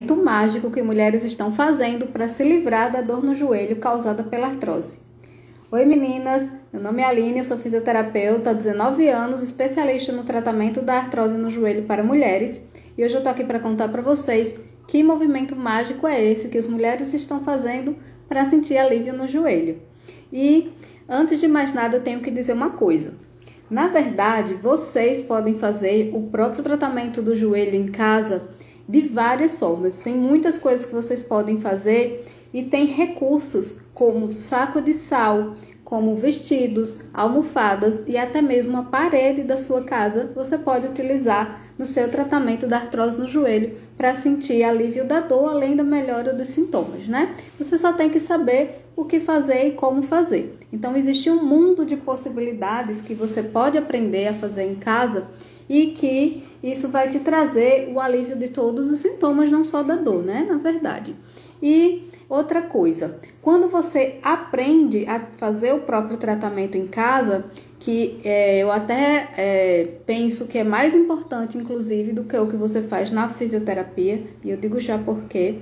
mágico que mulheres estão fazendo para se livrar da dor no joelho causada pela artrose. Oi meninas, meu nome é Aline, eu sou fisioterapeuta há 19 anos, especialista no tratamento da artrose no joelho para mulheres, e hoje eu tô aqui para contar para vocês que movimento mágico é esse que as mulheres estão fazendo para sentir alívio no joelho. E antes de mais nada eu tenho que dizer uma coisa. Na verdade, vocês podem fazer o próprio tratamento do joelho em casa de várias formas. Tem muitas coisas que vocês podem fazer e tem recursos como saco de sal, como vestidos, almofadas e até mesmo a parede da sua casa você pode utilizar no seu tratamento da artrose no joelho para sentir alívio da dor, além da melhora dos sintomas, né? Você só tem que saber o que fazer e como fazer. Então, existe um mundo de possibilidades que você pode aprender a fazer em casa e que isso vai te trazer o alívio de todos os sintomas, não só da dor, né? Na verdade. E outra coisa, quando você aprende a fazer o próprio tratamento em casa, que eu até penso que é mais importante, inclusive, do que o que você faz na fisioterapia, e eu digo já por quê,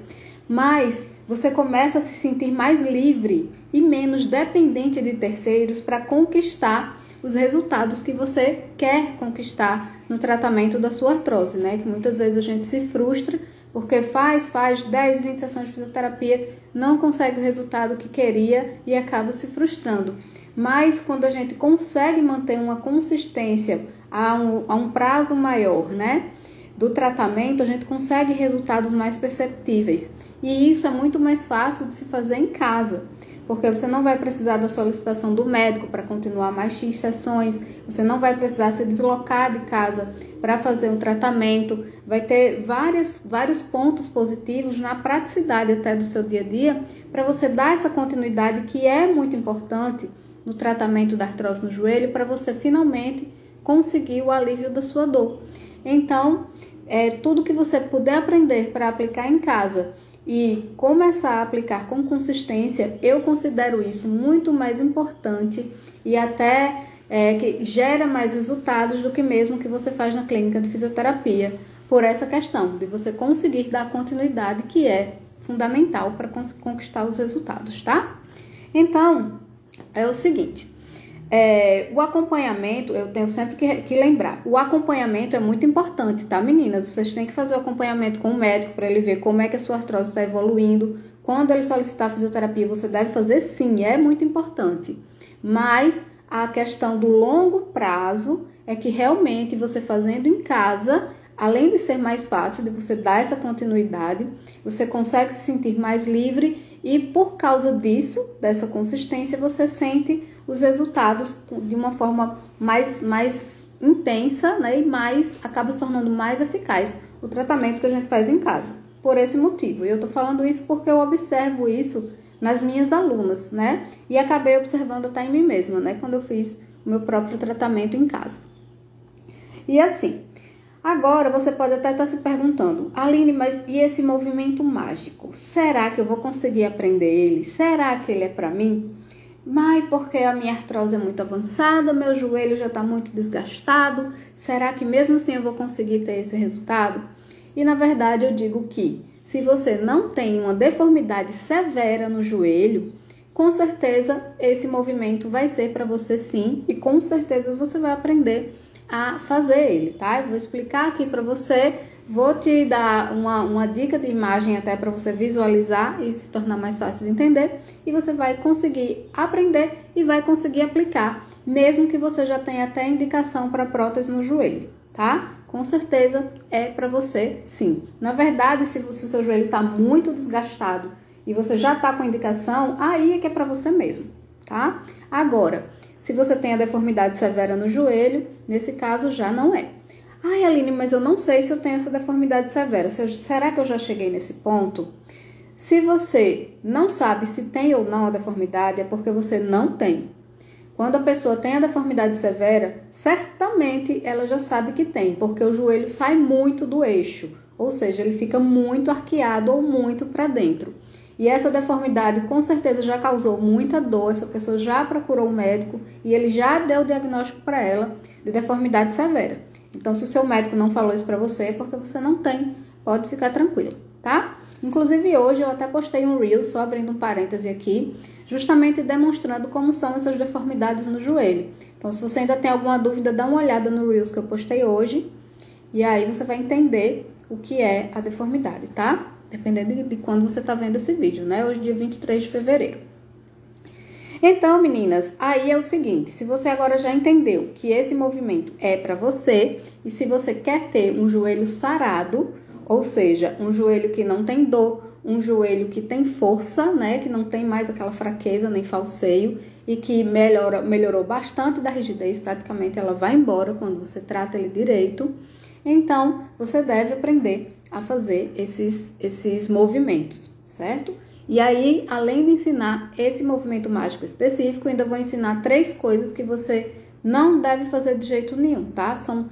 mas você começa a se sentir mais livre e menos dependente de terceiros para conquistar os resultados que você quer conquistar no tratamento da sua artrose, né? Que muitas vezes a gente se frustra porque faz 10, 20 sessões de fisioterapia, não consegue o resultado que queria e acaba se frustrando. Mas quando a gente consegue manter uma consistência a um prazo maior, né, do tratamento, a gente consegue resultados mais perceptíveis. E isso é muito mais fácil de se fazer em casa, porque você não vai precisar da solicitação do médico para continuar mais X sessões, você não vai precisar se deslocar de casa para fazer um tratamento, vai ter vários pontos positivos na praticidade até do seu dia a dia, para você dar essa continuidade que é muito importante no tratamento da artrose no joelho, para você finalmente conseguir o alívio da sua dor. Então, tudo que você puder aprender para aplicar em casa e começar a aplicar com consistência, eu considero isso muito mais importante e até que gera mais resultados do que mesmo que você faz na clínica de fisioterapia, por essa questão de você conseguir dar continuidade, que é fundamental para conquistar os resultados, tá? Então, é o seguinte, o acompanhamento, eu tenho sempre que lembrar, o acompanhamento é muito importante, tá, meninas? Vocês têm que fazer o acompanhamento com o médico para ele ver como é que a sua artrose está evoluindo. Quando ele solicitar fisioterapia, você deve fazer sim, é muito importante. Mas a questão do longo prazo é que realmente você fazendo em casa, além de ser mais fácil, de você dar essa continuidade, você consegue se sentir mais livre e por causa disso, dessa consistência, você sente os resultados de uma forma mais intensa, né? E acaba se tornando mais eficaz o tratamento que a gente faz em casa. Por esse motivo. E eu tô falando isso porque eu observo isso nas minhas alunas, né? E acabei observando até em mim mesma, né? Quando eu fiz o meu próprio tratamento em casa. E assim, agora você pode até estar se perguntando, Aline, mas e esse movimento mágico? Será que eu vou conseguir aprender ele? Será que ele é para mim? Mas porque a minha artrose é muito avançada, meu joelho já está muito desgastado, será que mesmo assim eu vou conseguir ter esse resultado? E na verdade eu digo que se você não tem uma deformidade severa no joelho, com certeza esse movimento vai ser para você sim, e com certeza você vai aprender a fazer ele, tá? Eu vou explicar aqui para você, vou te dar uma dica de imagem até para você visualizar e se tornar mais fácil de entender, e você vai conseguir aprender e vai conseguir aplicar, mesmo que você já tenha até indicação para prótese no joelho, tá? Com certeza é para você sim. Na verdade, se o seu joelho está muito desgastado e você já está com indicação, aí é que é para você mesmo, tá? Agora, se você tem a deformidade severa no joelho, nesse caso já não é. Ai, Aline, mas eu não sei se eu tenho essa deformidade severa. Será que eu já cheguei nesse ponto? Se você não sabe se tem ou não a deformidade, é porque você não tem. Quando a pessoa tem a deformidade severa, certamente ela já sabe que tem, porque o joelho sai muito do eixo, ou seja, ele fica muito arqueado ou muito para dentro. E essa deformidade com certeza já causou muita dor, essa pessoa já procurou um médico e ele já deu o diagnóstico para ela de deformidade severa. Então, se o seu médico não falou isso para você, é porque você não tem, pode ficar tranquila. tá? Inclusive hoje eu até postei um Reel, só abrindo um parêntese aqui, justamente demonstrando como são essas deformidades no joelho. Então, se você ainda tem alguma dúvida, dá uma olhada no Reels que eu postei hoje, e aí você vai entender o que é a deformidade, tá? Dependendo de quando você tá vendo esse vídeo, né? Hoje, dia 23 de fevereiro. Então, meninas, aí é o seguinte, se você agora já entendeu que esse movimento é para você, e se você quer ter um joelho sarado, ou seja, um joelho que não tem dor, um joelho que tem força, né, que não tem mais aquela fraqueza nem falseio, e que melhorou bastante da rigidez, praticamente ela vai embora quando você trata ele direito, então você deve aprender a fazer esses movimentos, certo? E aí, além de ensinar esse movimento mágico específico, eu ainda vou ensinar 3 coisas que você não deve fazer de jeito nenhum, tá? São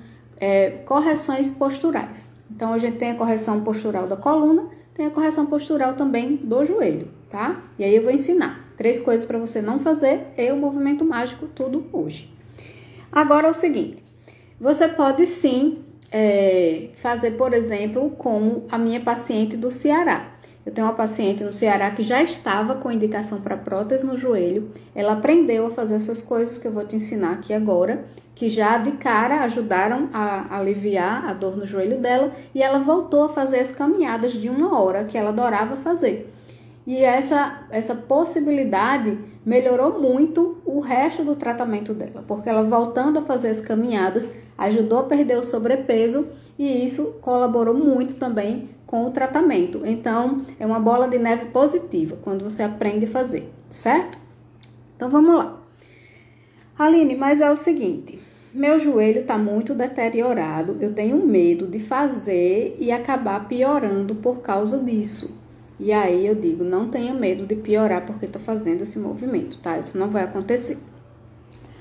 correções posturais. Então, a gente tem a correção postural da coluna, tem a correção postural também do joelho, tá? E aí eu vou ensinar 3 coisas para você não fazer e o movimento mágico tudo hoje. Agora é o seguinte, você pode sim fazer, por exemplo, como a minha paciente do Ceará. Eu tenho uma paciente no Ceará que já estava com indicação para prótese no joelho. Ela aprendeu a fazer essas coisas que eu vou te ensinar aqui agora, que já de cara ajudaram a aliviar a dor no joelho dela. E ela voltou a fazer as caminhadas de 1 hora que ela adorava fazer. E essa possibilidade melhorou muito o resto do tratamento dela, porque ela voltando a fazer as caminhadas ajudou a perder o sobrepeso e isso colaborou muito também com o tratamento. Então, é uma bola de neve positiva quando você aprende a fazer, certo? Então, vamos lá. Aline, mas é o seguinte, meu joelho está muito deteriorado, eu tenho medo de fazer e acabar piorando por causa disso. E aí eu digo, não tenha medo de piorar porque estou fazendo esse movimento, tá? Isso não vai acontecer.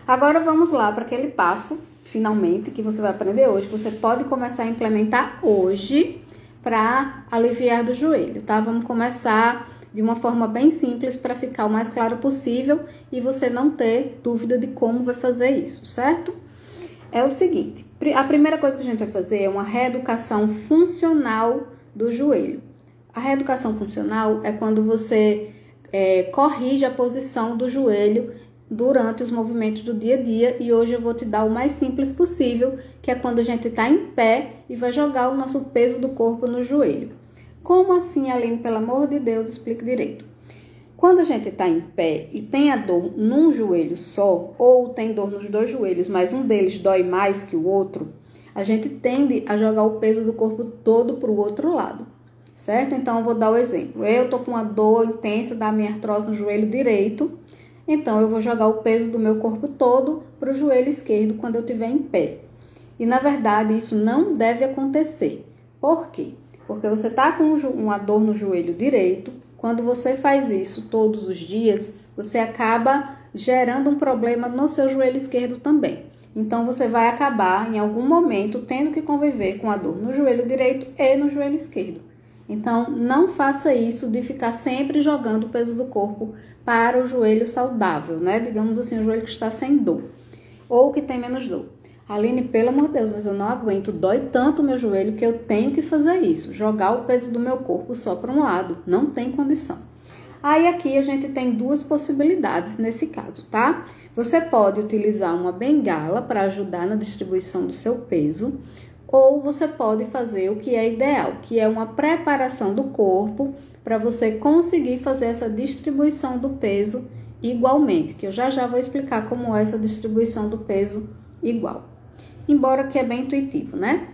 Agora vamos lá para aquele passo, finalmente, que você vai aprender hoje, que você pode começar a implementar hoje para aliviar do joelho, tá? Vamos começar de uma forma bem simples para ficar o mais claro possível e você não ter dúvida de como vai fazer isso, certo? É o seguinte, a primeira coisa que a gente vai fazer é uma reeducação funcional do joelho. A reeducação funcional é quando você corrige a posição do joelho durante os movimentos do dia a dia e hoje eu vou te dar o mais simples possível, que é quando a gente está em pé e vai jogar o nosso peso do corpo no joelho. Como assim, Aline? Pelo amor de Deus, explique direito. Quando a gente está em pé e tem a dor num joelho só, ou tem dor nos 2 joelhos, mas um deles dói mais que o outro, a gente tende a jogar o peso do corpo todo para o outro lado. Certo? Então, eu vou dar o exemplo. Eu tô com uma dor intensa da minha artrose no joelho direito, então eu vou jogar o peso do meu corpo todo para o joelho esquerdo quando eu estiver em pé. E, na verdade, isso não deve acontecer. Por quê? Porque você tá com uma dor no joelho direito, quando você faz isso todos os dias, você acaba gerando um problema no seu joelho esquerdo também. Então, você vai acabar, em algum momento, tendo que conviver com a dor no joelho direito e no joelho esquerdo. Então, não faça isso de ficar sempre jogando o peso do corpo para o joelho saudável, né? Digamos assim, o joelho que está sem dor ou que tem menos dor. Aline, pelo amor de Deus, mas eu não aguento, dói tanto o meu joelho que eu tenho que fazer isso, jogar o peso do meu corpo só para um lado, não tem condição. Aí aqui a gente tem 2 possibilidades nesse caso, tá? Você pode utilizar uma bengala para ajudar na distribuição do seu peso, ou você pode fazer o que é ideal, que é uma preparação do corpo para você conseguir fazer essa distribuição do peso igualmente, que eu já vou explicar como é essa distribuição do peso igual. Embora que é bem intuitivo, né?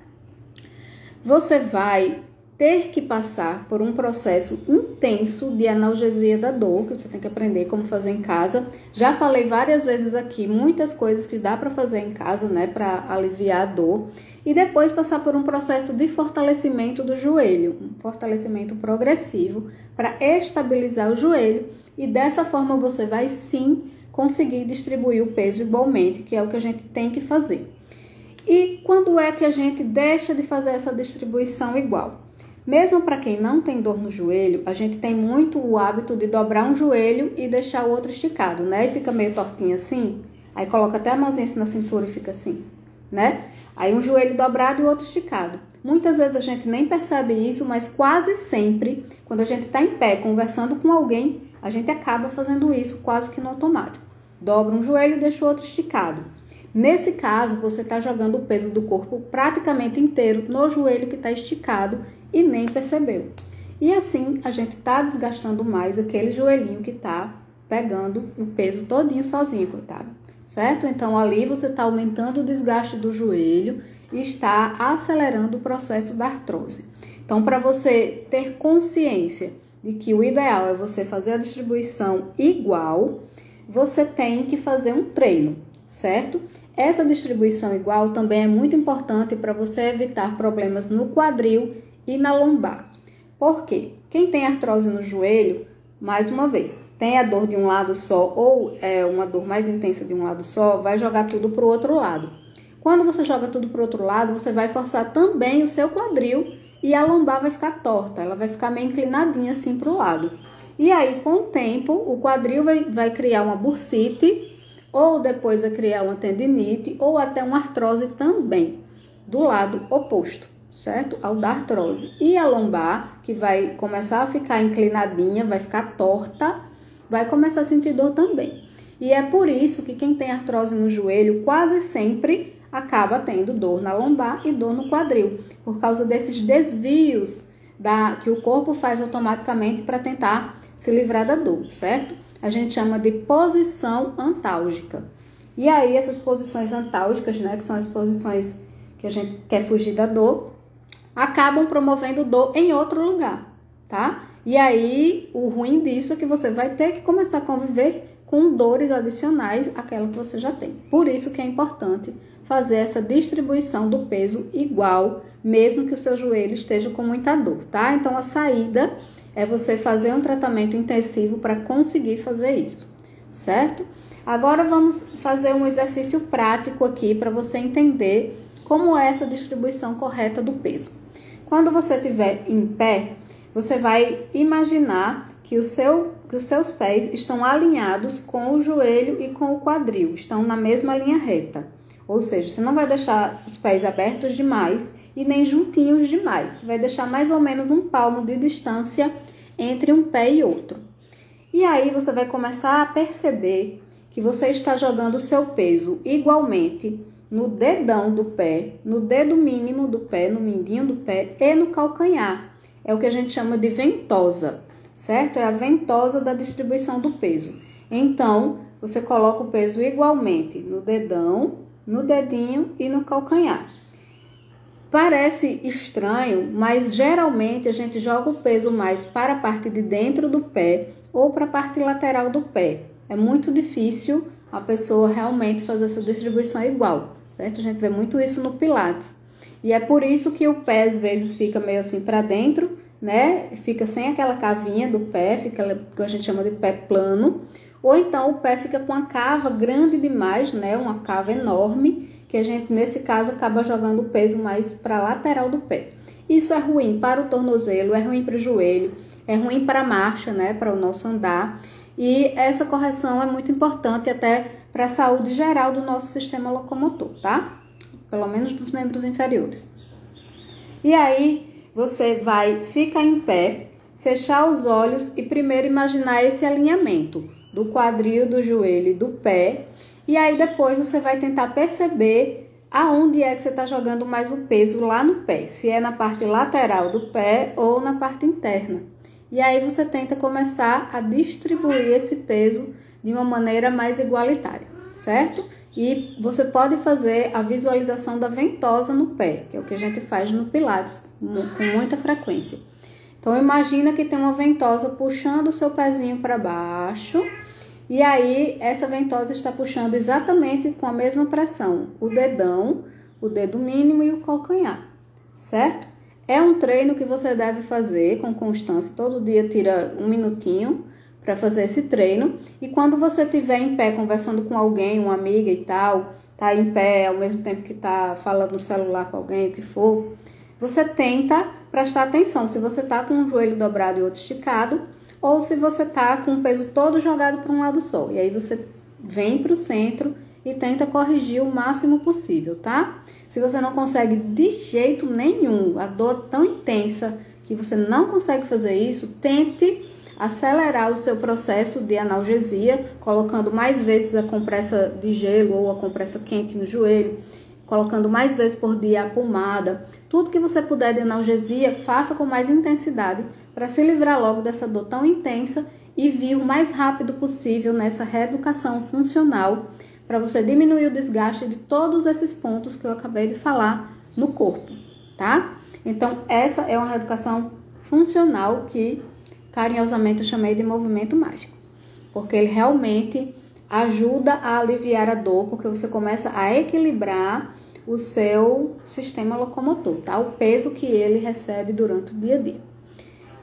Você vai ter que passar por um processo intenso de analgesia da dor, que você tem que aprender como fazer em casa. Já falei várias vezes aqui, muitas coisas que dá para fazer em casa, né, para aliviar a dor. E depois passar por um processo de fortalecimento do joelho, um fortalecimento progressivo para estabilizar o joelho. E dessa forma você vai sim conseguir distribuir o peso igualmente, que é o que a gente tem que fazer. E quando é que a gente deixa de fazer essa distribuição igual? Mesmo para quem não tem dor no joelho, a gente tem muito o hábito de dobrar um joelho e deixar o outro esticado, né? E fica meio tortinho assim, aí coloca até a mãozinha na cintura e fica assim, né? Aí um joelho dobrado e o outro esticado. Muitas vezes a gente nem percebe isso, mas quase sempre, quando a gente está em pé conversando com alguém, a gente acaba fazendo isso quase que no automático. Dobra um joelho e deixa o outro esticado. Nesse caso, você está jogando o peso do corpo praticamente inteiro no joelho que está esticado e nem percebeu. E assim, a gente está desgastando mais aquele joelhinho que está pegando o peso todinho sozinho, coitado. Certo? Então, ali você está aumentando o desgaste do joelho e está acelerando o processo da artrose. Então, para você ter consciência de que o ideal é você fazer a distribuição igual, você tem que fazer um treino, certo? Essa distribuição igual também é muito importante para você evitar problemas no quadril e na lombar. Por quê? Quem tem artrose no joelho, mais uma vez, tem a dor de um lado só ou uma dor mais intensa de um lado só, vai jogar tudo para o outro lado. Quando você joga tudo para o outro lado, você vai forçar também o seu quadril e a lombar vai ficar torta, ela vai ficar meio inclinadinha assim para o lado. E aí, com o tempo, o quadril vai criar uma bursite, ou depois vai criar uma tendinite, ou até uma artrose também, do lado oposto, certo? Ao da artrose. E a lombar, que vai começar a ficar inclinadinha, vai ficar torta, vai começar a sentir dor também. E é por isso que quem tem artrose no joelho quase sempre acaba tendo dor na lombar e dor no quadril, por causa desses desvios que o corpo faz automaticamente para tentar se livrar da dor, certo? A gente chama de posição antálgica. E aí, essas posições antálgicas, né, que são as posições que a gente quer fugir da dor, acabam promovendo dor em outro lugar, tá? E aí, o ruim disso é que você vai ter que começar a conviver com dores adicionais àquela que você já tem. Por isso que é importante fazer essa distribuição do peso igual, mesmo que o seu joelho esteja com muita dor, tá? Então, a saída é você fazer um tratamento intensivo para conseguir fazer isso, certo? Agora, vamos fazer um exercício prático aqui para você entender como é essa distribuição correta do peso. Quando você estiver em pé, você vai imaginar que os seus pés estão alinhados com o joelho e com o quadril, estão na mesma linha reta. Ou seja, você não vai deixar os pés abertos demais e nem juntinhos demais. Você vai deixar mais ou menos um palmo de distância entre um pé e outro. E aí você vai começar a perceber que você está jogando o seu peso igualmente no dedão do pé, no dedo mínimo do pé, no mindinho do pé e no calcanhar. É o que a gente chama de ventosa, certo? É a ventosa da distribuição do peso. Então, você coloca o peso igualmente no dedão, no dedinho e no calcanhar. Parece estranho, mas geralmente a gente joga o peso mais para a parte de dentro do pé ou para a parte lateral do pé. É muito difícil a pessoa realmente fazer essa distribuição igual, certo? A gente vê muito isso no Pilates. E é por isso que o pé às vezes fica meio assim para dentro, né? Fica sem aquela cavinha do pé, fica o que a gente chama de pé plano. Ou então o pé fica com a cava grande demais, né? Uma cava enorme, que a gente, nesse caso, acaba jogando o peso mais para a lateral do pé. Isso é ruim para o tornozelo, é ruim para o joelho, é ruim para a marcha, né? Para o nosso andar. E essa correção é muito importante até para a saúde geral do nosso sistema locomotor, tá? Pelo menos dos membros inferiores. E aí, você vai ficar em pé, fechar os olhos e primeiro imaginar esse alinhamento do quadril, do joelho e do pé. E aí depois você vai tentar perceber aonde é que você está jogando mais o peso lá no pé. Se é na parte lateral do pé ou na parte interna. E aí você tenta começar a distribuir esse peso de uma maneira mais igualitária, certo? E você pode fazer a visualização da ventosa no pé, que é o que a gente faz no Pilates com muita frequência. Então, imagina que tem uma ventosa puxando o seu pezinho para baixo. E aí, essa ventosa está puxando exatamente com a mesma pressão. O dedão, o dedo mínimo e o calcanhar, certo? É um treino que você deve fazer com constância. Todo dia tira um minutinho para fazer esse treino. E quando você estiver em pé conversando com alguém, uma amiga e tal, tá em pé ao mesmo tempo que tá falando no celular com alguém, o que for, você tenta prestar atenção se você tá com um joelho dobrado e outro esticado, ou se você tá com o peso todo jogado para um lado só. E aí você vem para o centro e tenta corrigir o máximo possível, tá? Se você não consegue de jeito nenhum, a dor tão intensa que você não consegue fazer isso, tente acelerar o seu processo de analgesia, colocando mais vezes a compressa de gelo ou a compressa quente no joelho, colocando mais vezes por dia a pomada. Tudo que você puder de analgesia, faça com mais intensidade para se livrar logo dessa dor tão intensa e vir o mais rápido possível nessa reeducação funcional para você diminuir o desgaste de todos esses pontos que eu acabei de falar no corpo, tá? Então, essa é uma reeducação funcional que carinhosamente eu chamei de movimento mágico, porque ele realmente ajuda a aliviar a dor, porque você começa a equilibrar o seu sistema locomotor, tá? O peso que ele recebe durante o dia a dia.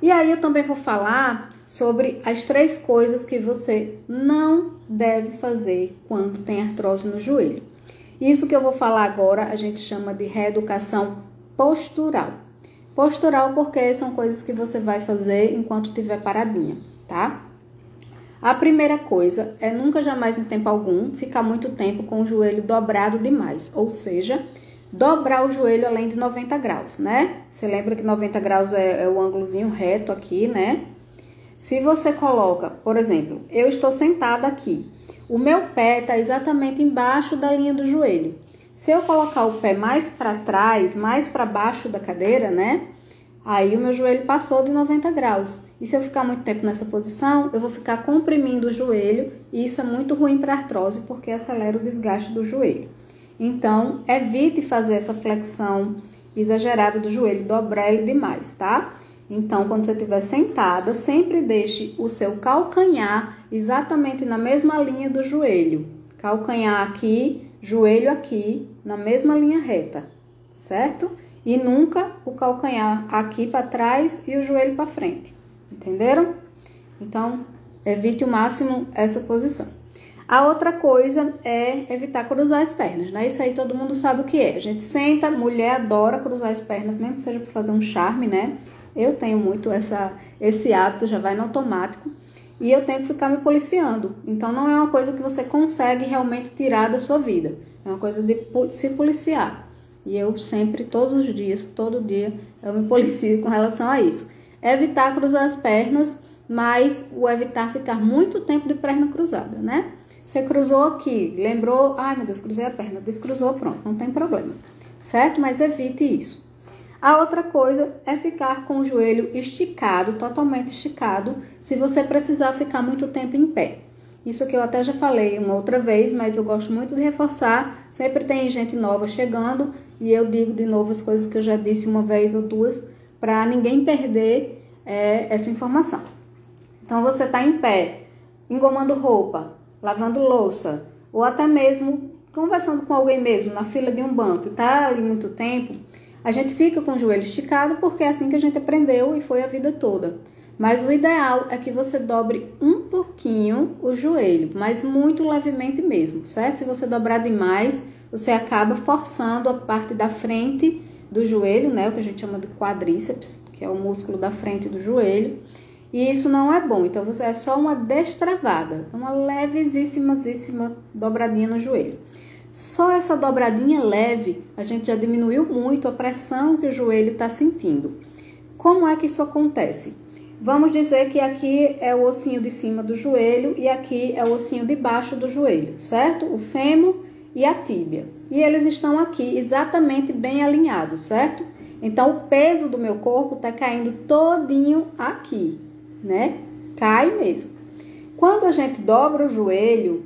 E aí eu também vou falar sobre as 3 coisas que você não deve fazer quando tem artrose no joelho. Isso que eu vou falar agora a gente chama de reeducação postural. Postural porque são coisas que você vai fazer enquanto estiver paradinha, tá? A primeira coisa é nunca jamais em tempo algum ficar muito tempo com o joelho dobrado demais, ou seja, dobrar o joelho além de 90 graus, né? Você lembra que 90 graus é o ângulozinho reto aqui, né? Se você coloca, por exemplo, eu estou sentada aqui, o meu pé está exatamente embaixo da linha do joelho. Se eu colocar o pé mais para trás, mais para baixo da cadeira, né? Aí o meu joelho passou de 90 graus. E se eu ficar muito tempo nessa posição, eu vou ficar comprimindo o joelho e isso é muito ruim para a artrose porque acelera o desgaste do joelho. Então, evite fazer essa flexão exagerada do joelho, dobrar ele demais, tá? Então, quando você estiver sentada, sempre deixe o seu calcanhar exatamente na mesma linha do joelho. Calcanhar aqui, joelho aqui, na mesma linha reta, certo? E nunca o calcanhar aqui para trás e o joelho para frente, entenderam? Então, evite o máximo essa posição. A outra coisa é evitar cruzar as pernas, né? Isso aí todo mundo sabe o que é. A gente senta, mulher adora cruzar as pernas, mesmo que seja para fazer um charme, né? Eu tenho muito esse hábito, já vai no automático. E eu tenho que ficar me policiando. Então, não é uma coisa que você consegue realmente tirar da sua vida. É uma coisa de se policiar. E eu sempre, todos os dias, todo dia, eu me policio com relação a isso. Evitar cruzar as pernas, mas o evitar ficar muito tempo de perna cruzada, né? Você cruzou aqui, lembrou, ai meu Deus, cruzei a perna, descruzou, pronto, não tem problema, certo? Mas evite isso. A outra coisa é ficar com o joelho esticado, totalmente esticado, se você precisar ficar muito tempo em pé. Isso que eu até já falei uma outra vez, mas eu gosto muito de reforçar, sempre tem gente nova chegando e eu digo de novo as coisas que eu já disse uma vez ou duas, para ninguém perder essa informação. Então, você está em pé, engomando roupa, lavando louça, ou até mesmo conversando com alguém mesmo, na fila de um banco, e tá ali muito tempo, a gente fica com o joelho esticado porque é assim que a gente aprendeu e foi a vida toda. Mas o ideal é que você dobre um pouquinho o joelho, mas muito levemente mesmo, certo? Se você dobrar demais, você acaba forçando a parte da frente do joelho, né? O que a gente chama de quadríceps, que é o músculo da frente do joelho. E isso não é bom, então é só uma destravada, uma levíssima dobradinha no joelho. Só essa dobradinha leve, a gente já diminuiu muito a pressão que o joelho está sentindo. Como é que isso acontece? Vamos dizer que aqui é o ossinho de cima do joelho e aqui é o ossinho de baixo do joelho, certo? O fêmur e a tíbia. E eles estão aqui exatamente bem alinhados, certo? Então, o peso do meu corpo está caindo todinho aqui, né? Cai mesmo. Quando a gente dobra o joelho,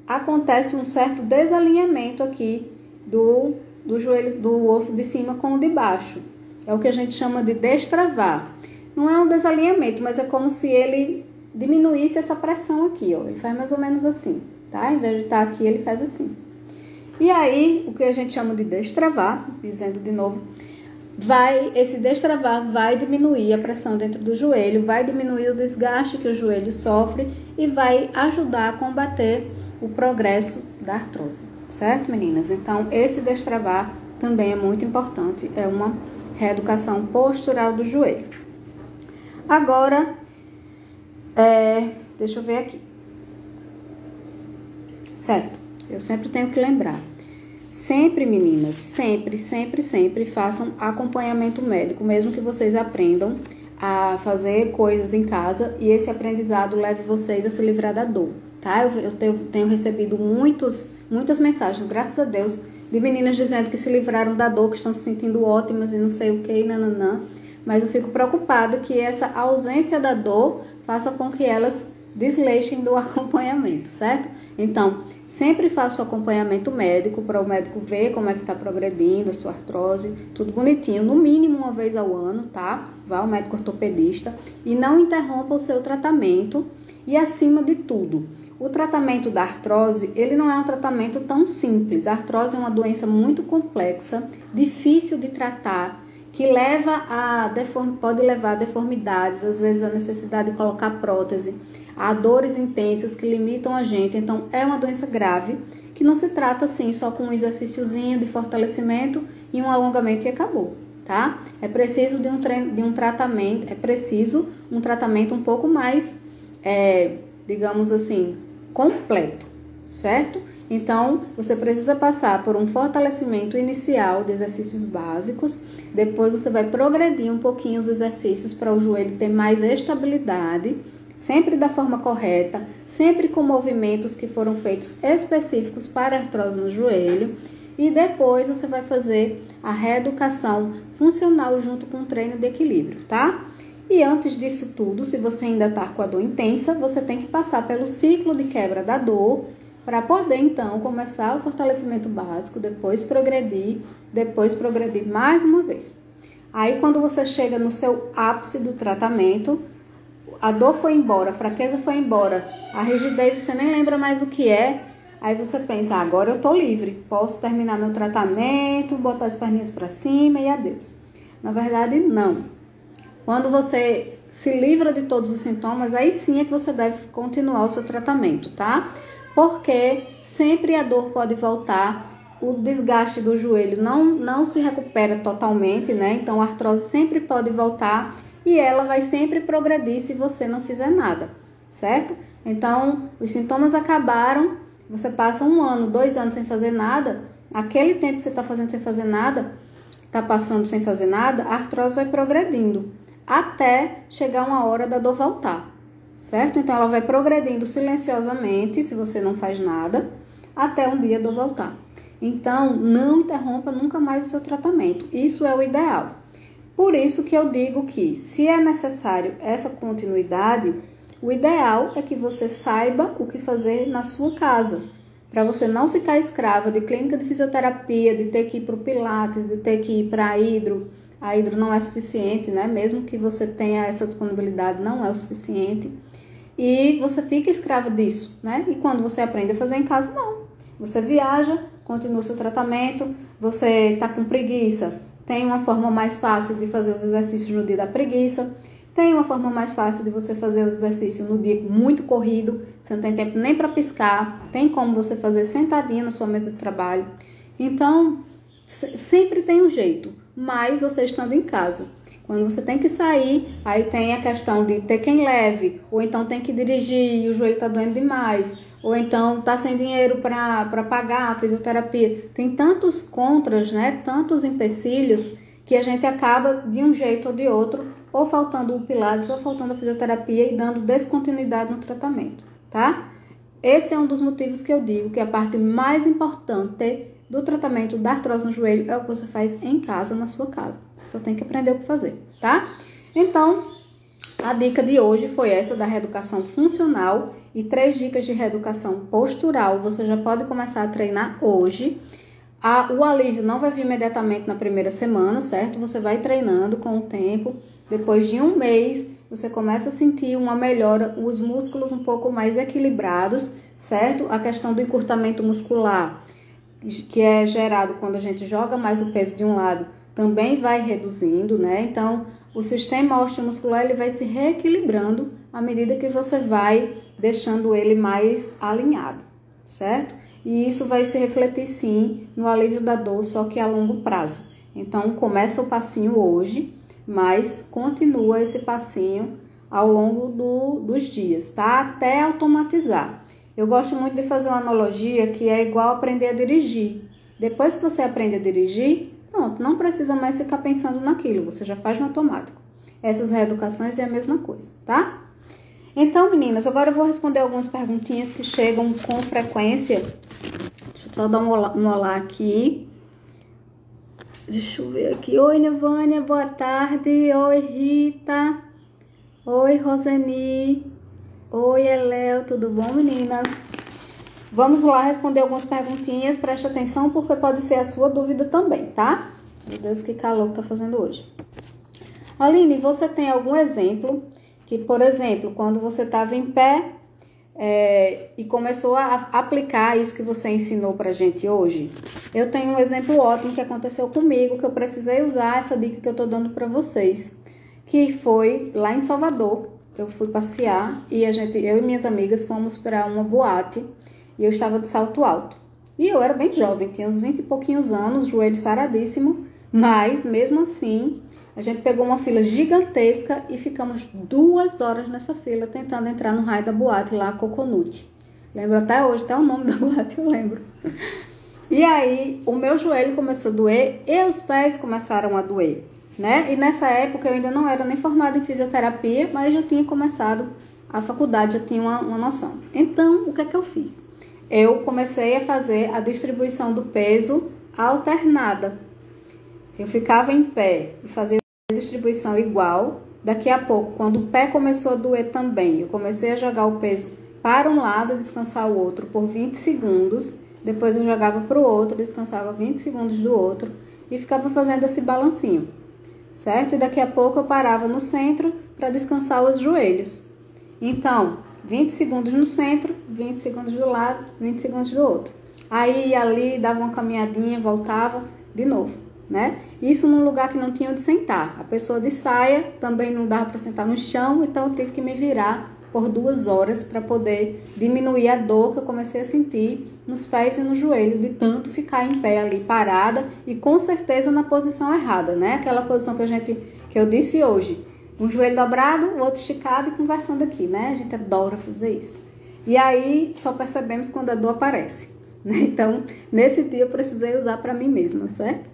acontece um certo desalinhamento aqui do joelho, do osso de cima com o de baixo. É o que a gente chama de destravar. Não é um desalinhamento, mas é como se ele diminuísse essa pressão aqui, ó. Ele faz mais ou menos assim, tá? Em vez de estar aqui, ele faz assim. E aí, o que a gente chama de destravar, dizendo de novo, esse destravar vai diminuir a pressão dentro do joelho, vai diminuir o desgaste que o joelho sofre e vai ajudar a combater o progresso da artrose, certo, meninas? Então, esse destravar também é muito importante, é uma reeducação postural do joelho. Agora, deixa eu ver aqui. Certo. Eu sempre tenho que lembrar. Sempre, meninas, sempre façam acompanhamento médico, mesmo que vocês aprendam a fazer coisas em casa e esse aprendizado leve vocês a se livrar da dor, tá? Eu tenho recebido muitas mensagens, graças a Deus, de meninas dizendo que se livraram da dor, que estão se sentindo ótimas e não sei o que, nananã. Mas eu fico preocupada que essa ausência da dor faça com que elas desleixem do acompanhamento, certo? Então, sempre faça o acompanhamento médico para o médico ver como é que está progredindo a sua artrose, tudo bonitinho, no mínimo uma vez ao ano, tá? Vá ao médico ortopedista e não interrompa o seu tratamento. E acima de tudo, o tratamento da artrose, ele não é um tratamento tão simples. A artrose é uma doença muito complexa, difícil de tratar, que pode levar a deformidades, às vezes a necessidade de colocar prótese, a dores intensas que limitam a gente. Então, é uma doença grave, que não se trata assim só com um exercíciozinho de fortalecimento e um alongamento e acabou, tá? É preciso um tratamento um pouco mais, digamos assim, completo, certo? Então, você precisa passar por um fortalecimento inicial de exercícios básicos, depois você vai progredir um pouquinho os exercícios para o joelho ter mais estabilidade, sempre da forma correta, sempre com movimentos que foram feitos específicos para a artrose no joelho, e depois você vai fazer a reeducação funcional junto com o treino de equilíbrio, tá? E antes disso tudo, se você ainda está com a dor intensa, você tem que passar pelo ciclo de quebra da dor, para poder, então, começar o fortalecimento básico, depois progredir mais uma vez. Aí, quando você chega no seu ápice do tratamento, a dor foi embora, a fraqueza foi embora, a rigidez você nem lembra mais o que é, aí você pensa, agora eu tô livre, posso terminar meu tratamento, botar as perninhas para cima e adeus. Na verdade, não. Quando você se livra de todos os sintomas, aí sim é que você deve continuar o seu tratamento, tá? Porque sempre a dor pode voltar, o desgaste do joelho não se recupera totalmente, né? Então, a artrose sempre pode voltar e ela vai sempre progredir se você não fizer nada, certo? Então, os sintomas acabaram, você passa 1 ano, 2 anos sem fazer nada, aquele tempo que você está fazendo sem fazer nada, está passando sem fazer nada, a artrose vai progredindo, até chegar uma hora da dor voltar. Certo? Então, ela vai progredindo silenciosamente, se você não faz nada, até um dia a dor voltar. Então, não interrompa nunca mais o seu tratamento. Isso é o ideal. Por isso que eu digo que, se é necessário essa continuidade, o ideal é que você saiba o que fazer na sua casa, para você não ficar escrava de clínica de fisioterapia, de ter que ir para o Pilates, de ter que ir para a hidro. A hidro não é suficiente, né? Mesmo que você tenha essa disponibilidade, não é o suficiente. E você fica escrava disso, né? E quando você aprende a fazer em casa, não. Você viaja, continua o seu tratamento, você está com preguiça, tem uma forma mais fácil de fazer os exercícios no dia da preguiça, tem uma forma mais fácil de você fazer os exercícios no dia muito corrido, você não tem tempo nem para piscar, tem como você fazer sentadinha na sua mesa de trabalho. Então, sempre tem um jeito, mas você estando em casa. Quando você tem que sair, aí tem a questão de ter quem leve, ou então tem que dirigir e o joelho está doendo demais, ou então tá sem dinheiro para pagar a fisioterapia. Tem tantos contras, né? Tantos empecilhos que a gente acaba de um jeito ou de outro, ou faltando o Pilates, ou faltando a fisioterapia e dando descontinuidade no tratamento, tá? Esse é um dos motivos que eu digo que a parte mais importante do tratamento da artrose no joelho é o que você faz em casa, na sua casa. Você só tem que aprender o que fazer, tá? Então, a dica de hoje foi essa da reeducação funcional e 3 dicas de reeducação postural. Você já pode começar a treinar hoje. O alívio não vai vir imediatamente na primeira semana, certo? Você vai treinando com o tempo. Depois de 1 mês, você começa a sentir uma melhora, os músculos um pouco mais equilibrados, certo? A questão do encurtamento muscular, que é gerado quando a gente joga mais o peso de um lado, também vai reduzindo, né? Então, o sistema osteomuscular ele vai se reequilibrando à medida que você vai deixando ele mais alinhado, certo? E isso vai se refletir, sim, no alívio da dor, só que a longo prazo. Então, começa o passinho hoje, mas continua esse passinho ao longo dos dias, tá? Até automatizar. Eu gosto muito de fazer uma analogia que é igual aprender a dirigir. Depois que você aprende a dirigir, pronto, não precisa mais ficar pensando naquilo, você já faz no automático. Essas reeducações é a mesma coisa, tá? Então, meninas, agora eu vou responder algumas perguntinhas que chegam com frequência. Deixa eu só dar um olá aqui. Deixa eu ver aqui. Oi, Nilvânia, boa tarde. Oi, Rita. Oi, Roseni. Oi, Eléo, tudo bom, meninas? Vamos lá responder algumas perguntinhas. Preste atenção, porque pode ser a sua dúvida também, tá? Meu Deus, que calor que tá fazendo hoje. Aline, você tem algum exemplo que, por exemplo, quando você estava em pé e começou a aplicar isso que você ensinou pra gente hoje? Eu tenho um exemplo ótimo que aconteceu comigo, que eu precisei usar essa dica que eu tô dando pra vocês, que foi lá em Salvador. Eu fui passear e eu e minhas amigas fomos para uma boate e eu estava de salto alto. E eu era bem jovem, tinha uns 20 e pouquinhos anos, joelho saradíssimo, mas mesmo assim a gente pegou uma fila gigantesca e ficamos 2 horas nessa fila tentando entrar no raio da boate lá, Coconut. Lembro até hoje, até o nome da boate eu lembro. E aí o meu joelho começou a doer e os pés começaram a doer, né? E nessa época eu ainda não era nem formada em fisioterapia, mas já tinha começado a faculdade, já tinha uma noção. Então, o que é que eu fiz? Eu comecei a fazer a distribuição do peso alternada. Eu ficava em pé e fazia a distribuição igual. Daqui a pouco, quando o pé começou a doer também, eu comecei a jogar o peso para um lado e descansar o outro por 20 segundos. Depois eu jogava para o outro, descansava 20 segundos do outro e ficava fazendo esse balancinho, certo? E daqui a pouco eu parava no centro para descansar os joelhos. Então, 20 segundos no centro, 20 segundos do lado, 20 segundos do outro. Aí ali dava uma caminhadinha, voltava de novo, né? Isso num lugar que não tinha onde sentar. A pessoa de saia também não dava para sentar no chão, então eu tive que me virar por 2 horas para poder diminuir a dor que eu comecei a sentir nos pés e no joelho, de tanto ficar em pé ali parada e com certeza na posição errada, né? Aquela posição que eu disse hoje. Um joelho dobrado, o outro esticado e conversando aqui, né? A gente adora fazer isso. E aí, só percebemos quando a dor aparece, né? Então, nesse dia eu precisei usar para mim mesma, certo?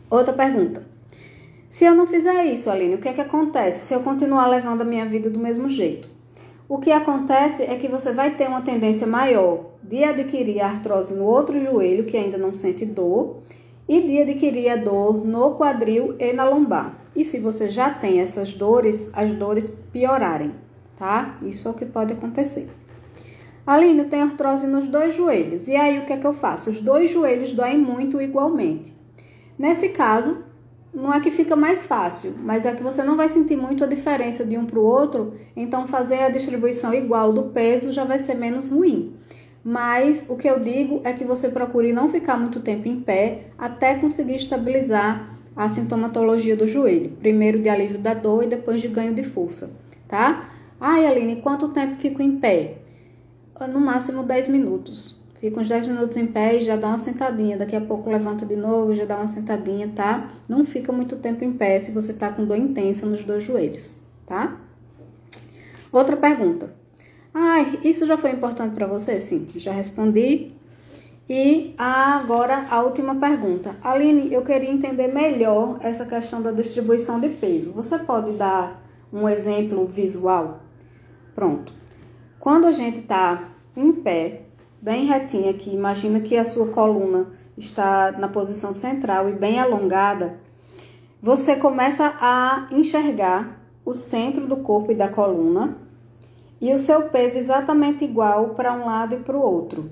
Outra pergunta. Se eu não fizer isso, Aline, o que é que acontece se eu continuar levando a minha vida do mesmo jeito? O que acontece é que você vai ter uma tendência maior de adquirir a artrose no outro joelho, que ainda não sente dor, e de adquirir a dor no quadril e na lombar. E se você já tem essas dores, as dores piorarem, tá? Isso é o que pode acontecer. Aline, eu tenho artrose nos 2 joelhos. E aí, o que é que eu faço? Os 2 joelhos doem muito igualmente. Nesse caso, não é que fica mais fácil, mas é que você não vai sentir muito a diferença de um para o outro, então fazer a distribuição igual do peso já vai ser menos ruim. Mas o que eu digo é que você procure não ficar muito tempo em pé até conseguir estabilizar a sintomatologia do joelho. Primeiro de alívio da dor e depois de ganho de força, tá? Ai, Aline, quanto tempo fico em pé? No máximo 10 minutos. Fica uns 10 minutos em pé e já dá uma sentadinha. Daqui a pouco levanta de novo e já dá uma sentadinha, tá? Não fica muito tempo em pé se você tá com dor intensa nos 2 joelhos, tá? Outra pergunta. Ai, isso já foi importante para você? Sim, já respondi. E agora a última pergunta. Aline, eu queria entender melhor essa questão da distribuição de peso. Você pode dar um exemplo visual? Pronto. Quando a gente tá em pé, bem retinha aqui, imagina que a sua coluna está na posição central e bem alongada, você começa a enxergar o centro do corpo e da coluna e o seu peso exatamente igual para um lado e para o outro.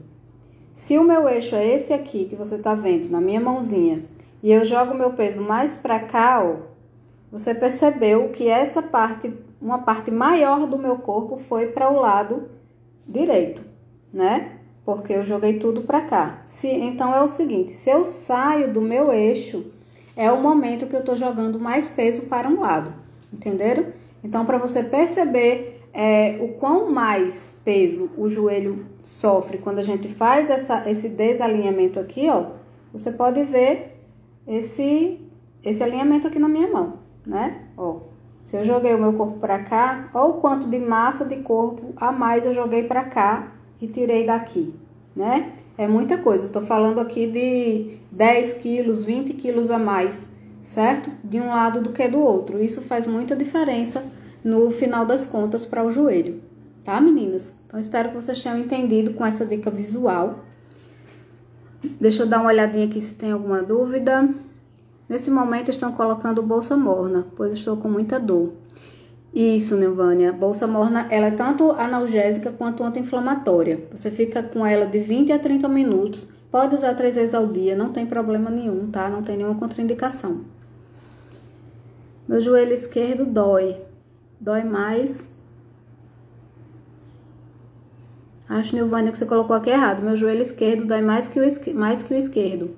Se o meu eixo é esse aqui que você está vendo na minha mãozinha e eu jogo o meu peso mais para cá, ó, você percebeu que essa parte, uma parte maior do meu corpo foi para o lado direito, né? Porque eu joguei tudo para cá. Então é o seguinte, se eu saio do meu eixo, é o momento que eu tô jogando mais peso para um lado, entenderam? Então, para você perceber o quão mais peso o joelho sofre quando a gente faz esse desalinhamento aqui, ó, você pode ver esse alinhamento aqui na minha mão, né? Ó, se eu joguei o meu corpo para cá, ó o quanto de massa de corpo a mais eu joguei para cá e tirei daqui, né? É muita coisa, eu tô falando aqui de 10 quilos, 20 quilos a mais, certo? De um lado do que do outro. Isso faz muita diferença no final das contas para o joelho, tá, meninas? Então, espero que vocês tenham entendido com essa dica visual. Deixa eu dar uma olhadinha aqui se tem alguma dúvida. Nesse momento, estão colocando bolsa morna, pois estou com muita dor. Isso, Nilvânia. Bolsa morna, ela é tanto analgésica quanto anti-inflamatória. Você fica com ela de 20 a 30 minutos. Pode usar 3 vezes ao dia, não tem problema nenhum, tá? Não tem nenhuma contraindicação. Meu joelho esquerdo dói. Dói mais. Acho, Nilvânia, que você colocou aqui errado. Meu joelho esquerdo dói mais que o esquerdo.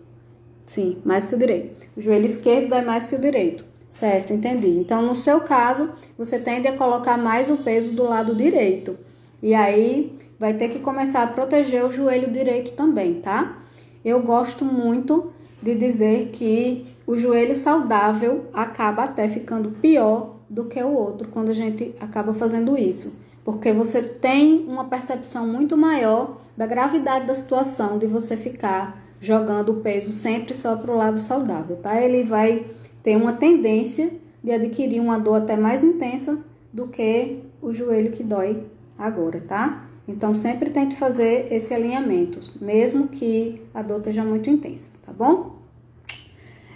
Sim, mais que o direito. O joelho esquerdo dói mais que o direito. Certo, entendi. Então, no seu caso, você tende a colocar mais o peso do lado direito. E aí, vai ter que começar a proteger o joelho direito também, tá? Eu gosto muito de dizer que o joelho saudável acaba até ficando pior do que o outro quando a gente acaba fazendo isso. Porque você tem uma percepção muito maior da gravidade da situação de você ficar jogando o peso sempre só para o lado saudável, tá? Ele vai ter uma tendência de adquirir uma dor até mais intensa do que o joelho que dói agora, tá? Então, sempre tente fazer esse alinhamento, mesmo que a dor esteja muito intensa, tá bom?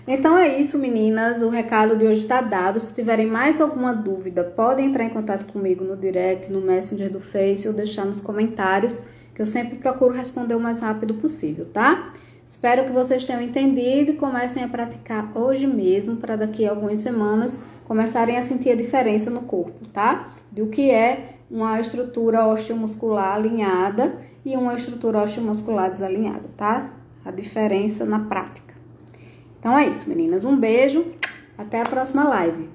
Então, é isso, meninas. O recado de hoje está dado. Se tiverem mais alguma dúvida, podem entrar em contato comigo no direct, no Messenger do Face ou deixar nos comentários, que eu sempre procuro responder o mais rápido possível, tá? Espero que vocês tenham entendido e comecem a praticar hoje mesmo, para daqui a algumas semanas começarem a sentir a diferença no corpo, tá? Do que é uma estrutura osteomuscular alinhada e uma estrutura osteomuscular desalinhada, tá? A diferença na prática. Então é isso, meninas. Um beijo, até a próxima live.